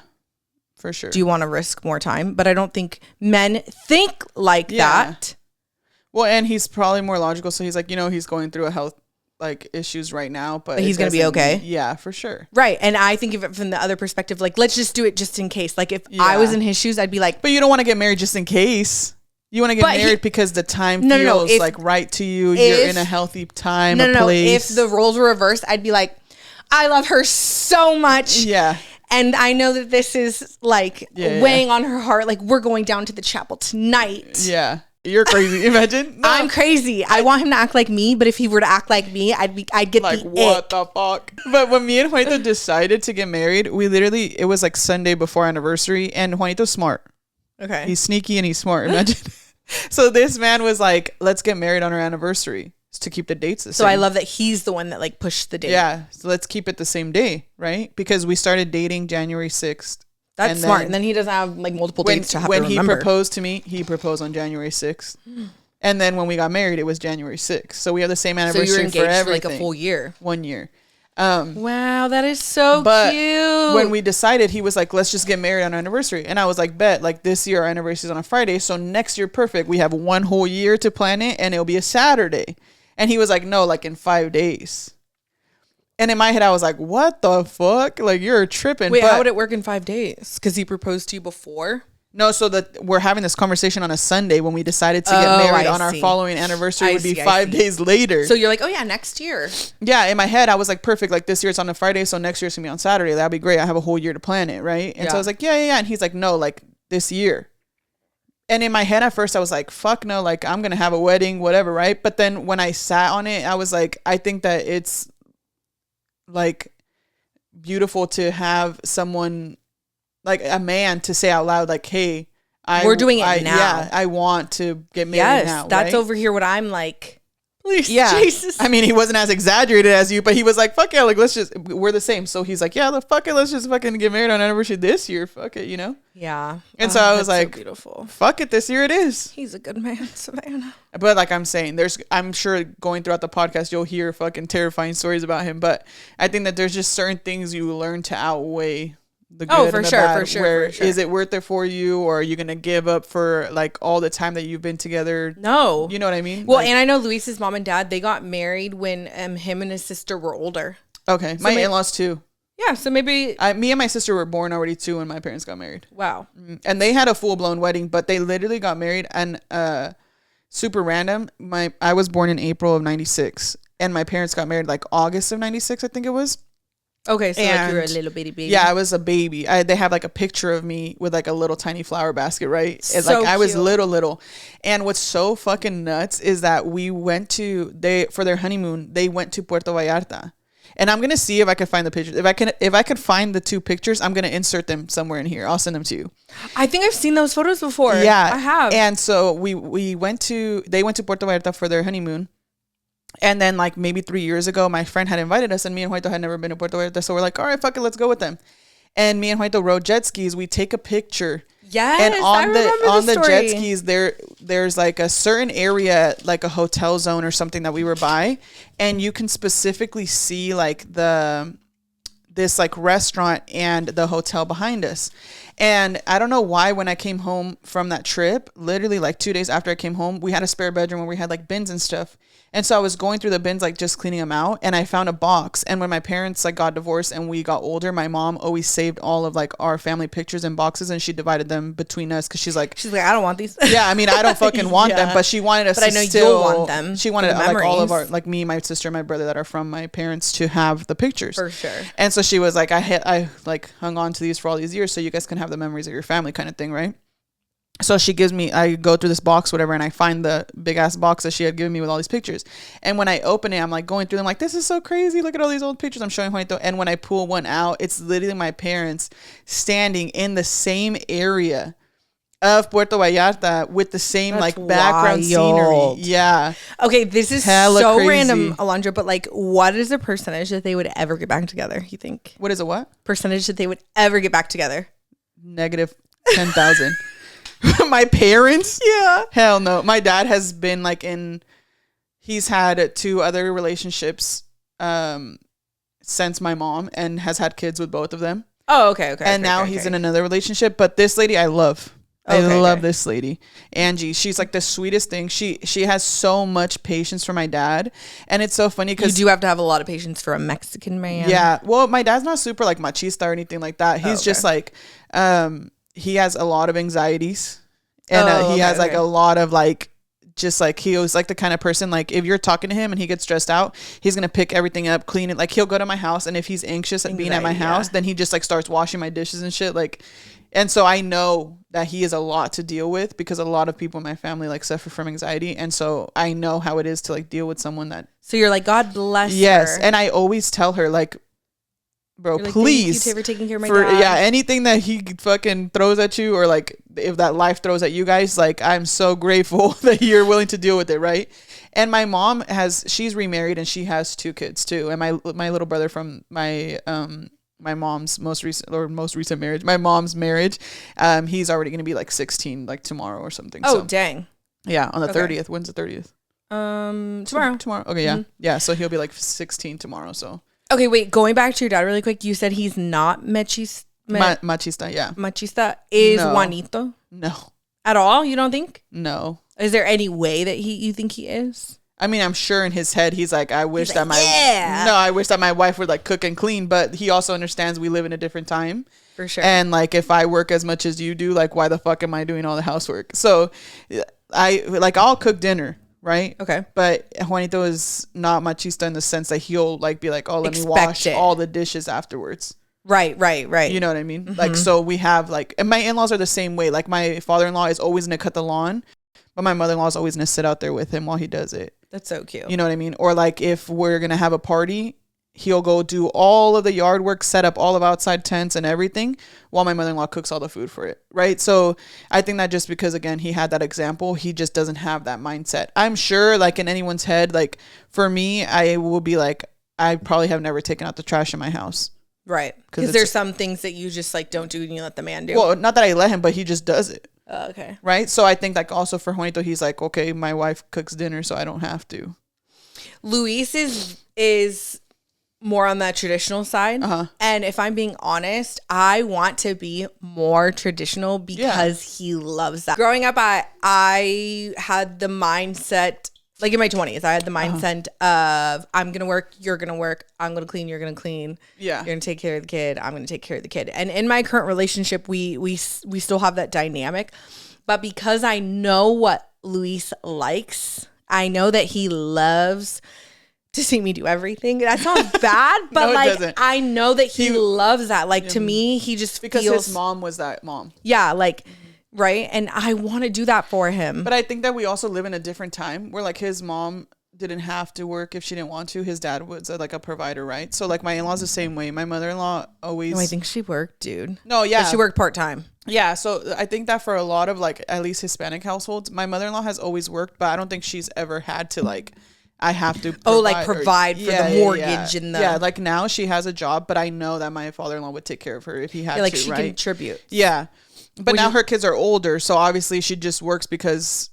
for sure. Do you want to risk more time? But I don't think men think like that. Well, and he's probably more logical. So he's like, you know, he's going through a health like issues right now, but he's going to be okay. Yeah, for sure. Right. And I think of it from the other perspective, like, let's just do it just in case. Like if I was in his shoes, I'd be like, but you don't want to get married just in case. You want to get married because the time feels like right to you. You're in a healthy time, place. If the roles were reversed, I'd be like, I love her so much. Yeah. And I know that this is like weighing on her heart. Like we're going down to the chapel tonight. Yeah. You're crazy. Imagine. No. I'm crazy. I want him to act like me, but if he were to act like me, I'd get like, what the fuck? But when me and Juanito decided to get married, it was like Sunday before anniversary, and Juanito's smart. Okay. He's sneaky and he's smart. Imagine. So this man was like, let's get married on our anniversary to keep the dates the same. So I love that he's the one that like pushed the date. Yeah. So let's keep it the same day, right? Because we started dating January 6th. That's smart. And then he doesn't have like multiple dates to have to remember. When he proposed to me, he proposed on January 6th. And then when we got married, it was January 6th. So we have the same anniversary for everything. So you were engaged for like a full year. 1 year. Wow, that is so cute. When we decided, he was like, let's just get married on our anniversary. And I was like, bet, like this year our anniversary is on a Friday. So next year, perfect. We have 1 whole year to plan it and it'll be a Saturday. And he was like, no, like in 5 days. And in my head, I was like, what the fuck? Like, you're tripping. Wait, how would it work in 5 days? Because he proposed to you before? No, so that we're having this conversation on a Sunday when we decided to get married on our following anniversary would be 5 days later. So you're like, oh yeah, next year. Yeah, in my head, I was like, perfect. Like this year it's on a Friday, so next year it's gonna be on Saturday. That'd be great. I have a whole year to plan it, right? And so I was like, yeah. And he's like, no, like this year. And in my head at first I was like, fuck no, like I'm gonna have a wedding, whatever, right? But then when I sat on it, I was like, I think that it's like beautiful to have someone, like a man, to say out loud, like, hey, we're doing it now. Yeah, I want to get married now. That's over here what I'm like. Please, yeah. Jesus. I mean, he wasn't as exaggerated as you, but he was like, fuck yeah, like we're the same. So he's like, yeah, fuck it, let's just fucking get married on anniversary this year. Fuck it, you know? Yeah. And so I was like, so beautiful. Fuck it, this year it is. He's a good man, Savannah. But like I'm saying, I'm sure going throughout the podcast, you'll hear fucking terrifying stories about him. But I think that there's just certain things you learn to outweigh the good and the bad. For sure. Is it worth it for you, or are you gonna give up for like all the time that you've been together? No, you know what I mean. Well, like, and I know Luis's mom and dad, they got married when him and his sister were older. Okay, so my in-laws too. Yeah, so maybe me and my sister were born already too when my parents got married. Wow. And they had a full-blown wedding, but they literally got married and super random. I was born in April of '96, and my parents got married like August of '96, I think it was. Okay, so like you were a little bitty baby. Yeah, I was a baby. They have like a picture of me with like a little tiny flower basket, right? It's so like I was little. And what's so fucking nuts is that for their honeymoon, they went to Puerto Vallarta. And I'm gonna see if I can find the pictures. If I could find the two pictures, I'm gonna insert them somewhere in here. I'll send them to you. I think I've seen those photos before. Yeah, I have. And so they went to Puerto Vallarta for their honeymoon. And then like maybe 3 years ago, my friend had invited us, and me and Juanito had never been to Puerto Vallarta. So we're like, all right, fuck it, let's go with them. And me and Juanito rode jet skis. We take a picture. Yes, and on the story. jet skis, there's like a certain area, like a hotel zone or something that we were by, and you can specifically see like this like restaurant and the hotel behind us. And I don't know why, when I came home from that trip, literally like 2 days after I came home, we had a spare bedroom where we had like bins and stuff. And so I was going through the bins, like just cleaning them out, and I found a box. And when my parents like got divorced and we got older, my mom always saved all of like our family pictures in boxes, and she divided them between us because she's like, I don't want these. Yeah, I mean, I don't fucking want them, but she wanted us. But I know you'll want them. She wanted like all of our, like me, my sister, my brother that are from my parents to have the pictures for sure. And so she was like, I like hung on to these for all these years so you guys can have the memories of your family, kind of thing, right? So I go through this box, whatever, and I find the big ass box that she had given me with all these pictures. And when I open it, I'm like going through them, like, this is so crazy. Look at all these old pictures I'm showing Juanito. And when I pull one out, it's literally my parents standing in the same area of Puerto Vallarta with the same That's like background scenery. Yeah. Okay, this is hella so crazy. Random, Alondra, but like, what is the percentage that they would ever get back together, you think? What is it, what? Percentage that they would ever get back together? Negative 10,000. My parents? Yeah. Hell no. My dad has been like he's had 2 other relationships since my mom, and has had kids with both of them. Oh, okay. And now he's in another relationship. But this lady I love. I love this lady. Angie. She's like the sweetest thing. She has so much patience for my dad. And it's so funny because you do have to have a lot of patience for a Mexican man. Yeah. Well, my dad's not super like machista or anything like that. He's just like he has a lot of anxieties, and he has like a lot of like, just like, he was like the kind of person, like if you're talking to him and he gets stressed out, he's gonna pick everything up, clean it. Like he'll go to my house, and if he's anxious at being at my house, then he just like starts washing my dishes and shit. Like, and so I know that he is a lot to deal with, because a lot of people in my family like suffer from anxiety, and so I know how it is to like deal with someone that. So you're like, God bless her. Yes, and I always tell her like, bro, like, please. Thank you for taking care of my dad. Yeah, anything that he fucking throws at you, or like if that life throws at you guys, like I'm so grateful that you're willing to deal with it, right? And my mom she's remarried, and she has 2 kids too. And my little brother from my mom's most recent marriage, my mom's marriage, he's already gonna be like 16 like tomorrow or something. Oh, so, dang. Yeah, on the 30th. When's the 30th? Tomorrow. Okay, yeah. Mm-hmm. Yeah, so he'll be like 16 tomorrow, so. Okay, wait, going back to your dad really quick, you said he's not machista, yeah. Machista is no. Juanito? No. At all? You don't think? No. Is there any way that you think he is? I mean, I'm sure in his head he's like, I wish that my wife would like cook and clean, but he also understands we live in a different time. For sure. And like, if I work as much as you do, like, why the fuck am I doing all the housework? So I'll cook dinner. Right. Okay. But Juanito is not machista in the sense that he'll like be like, oh, let me wash all the dishes afterwards. Right. You know what I mean? Like, so we have like, and my in-laws are the same way. Like, my father-in-law is always going to cut the lawn, but my mother-in-law is always going to sit out there with him while he does it. That's so cute. You know what I mean? Or like, if we're going to have a party, he'll go do all of the yard work, set up all of outside tents and everything while my mother-in-law cooks all the food for it. Right. So I think that just because, again, he had that example, he just doesn't have that mindset. I'm sure like in anyone's head, like for me, I will be like, I probably have never taken out the trash in my house. Right. Because there's some things that you just like don't do and you let the man do. Well, not that I let him, but he just does it. Okay. Right. So I think like also for Juanito, he's like, okay, my wife cooks dinner, so I don't have to. Luis is more on that traditional side. And if I'm being honest, I want to be more traditional because he loves that. Growing up, I had the mindset, like in my 20s, I had the mindset of I'm going to work, you're going to work, I'm going to clean, you're going to clean. Yeah. You're going to take care of the kid, I'm going to take care of the kid. And in my current relationship, we still have that dynamic. But because I know what Luis likes, I know that he loves to see me do everything. That sounds bad, but no, like I know that he loves that. Like to me, he just because his mom was that mom. Yeah, like right, and I want to do that for him. But I think that we also live in a different time where like his mom didn't have to work if she didn't want to. His dad was like a provider, right? So like my in-laws the same way. My mother-in-law always. No, I think she worked, dude. No, yeah, but she worked part-time. Yeah, so I think that for a lot of like at least Hispanic households, my mother-in-law has always worked, but I don't think she's ever had to like. I have to provide for the mortgage and the like now she has a job, but I know that my father-in-law would take care of her if he had like to, she right? contribute. Yeah. But now her kids are older, so obviously she just works because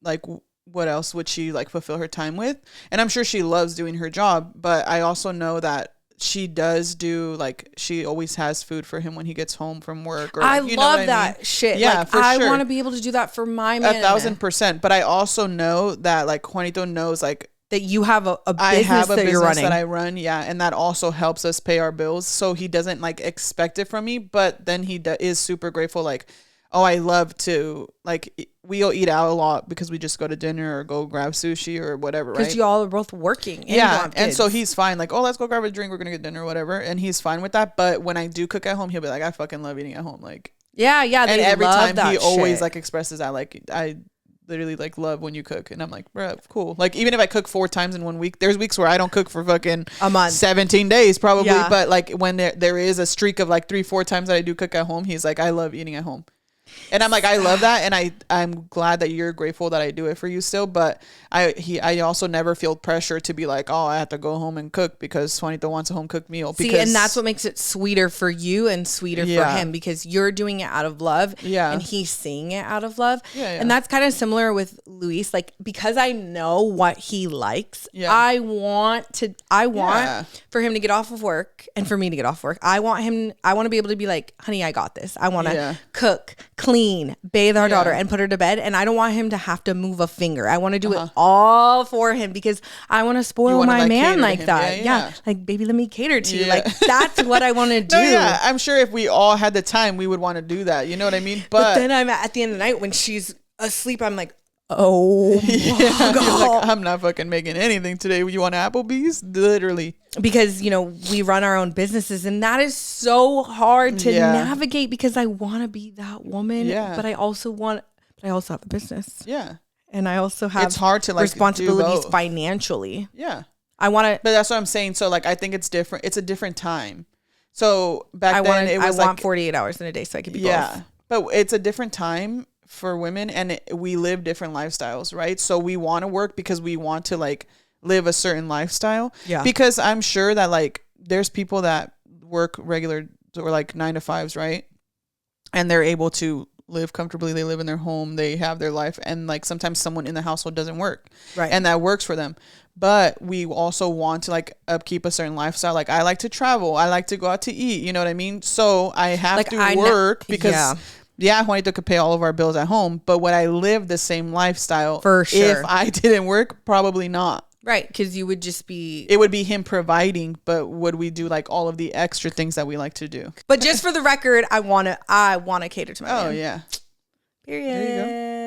like what else would she like fulfill her time with? And I'm sure she loves doing her job, but I also know that she does do like she always has food for him when he gets home from work. Or, I love that shit. Yeah, like, I want to be able to do that for my man. 1,000%. But I also know that like Juanito knows like that you have a business I have a that business you're running. that I run, yeah, and that also helps us pay our bills. So he doesn't like expect it from me, but then he is super grateful. Like, oh, I love to like we'll eat out a lot because we just go to dinner or go grab sushi or whatever, right? Because you all are both working. Yeah, and so he's fine. Like, oh, let's go grab a drink. We're gonna get dinner or whatever, and he's fine with that. But when I do cook at home, he'll be like, I fucking love eating at home. Like, yeah, and every time he always like expresses that, like I literally like love when you cook, and I'm like, bro, cool. Like even if I cook 4 times in 1 week, there's weeks where I don't cook for fucking a month, 17 days probably, but like when there is a streak of like 3-4 times that I do cook at home, he's like, I love eating at home. And I'm like, I love that, and I'm glad that you're grateful that I do it for you still. But I also never feel pressure to be like, oh, I have to go home and cook because Juanito wants a home cooked meal. See, and that's what makes it sweeter for you and sweeter for him, because you're doing it out of love, and he's seeing it out of love. And that's kind of similar with Luis. Like, because I know what he likes, I want for him to get off of work and for me to get off work. I want to be able to be like, honey, I got this. I want to cook, clean, bathe our daughter and put her to bed, and I don't want him to have to move a finger. I want to do it all for him because I want to spoil my man like that. Like, baby, let me cater to you. Like, that's what I want to do. No, I'm sure if we all had the time, we would want to do that. You know what I mean? But then I'm at the end of the night when she's asleep, I'm like, oh my God. Like, I'm not fucking making anything today. You want Applebee's? Literally. Because, we run our own businesses, and that is so hard to navigate because I want to be that woman, but I also have a business. Yeah. And I also have it's hard to like responsibilities financially. Yeah. I want to. But that's what I'm saying. So like, I think it's different. It's a different time. So back then it was I want 48 hours in a day so I could be both. But it's a different time for women, and we live different lifestyles, right? So we want to work because we want to like live a certain lifestyle. Yeah. Because I'm sure that like there's people that work regular or like 9 to 5s, right? And they're able to live comfortably. They live in their home. They have their life. And like sometimes someone in the household doesn't work. Right. And that works for them. But we also want to like upkeep a certain lifestyle. Like I like to travel. I like to go out to eat. You know what I mean? So I have to work because Juanito could pay all of our bills at home. But would I live the same lifestyle for sure if I didn't work? Probably not. Right, because you would just be... It would be him providing, but would we do like all of the extra things that we like to do? But just for the record, I want to cater to my man. Oh, yeah. Period. There you go.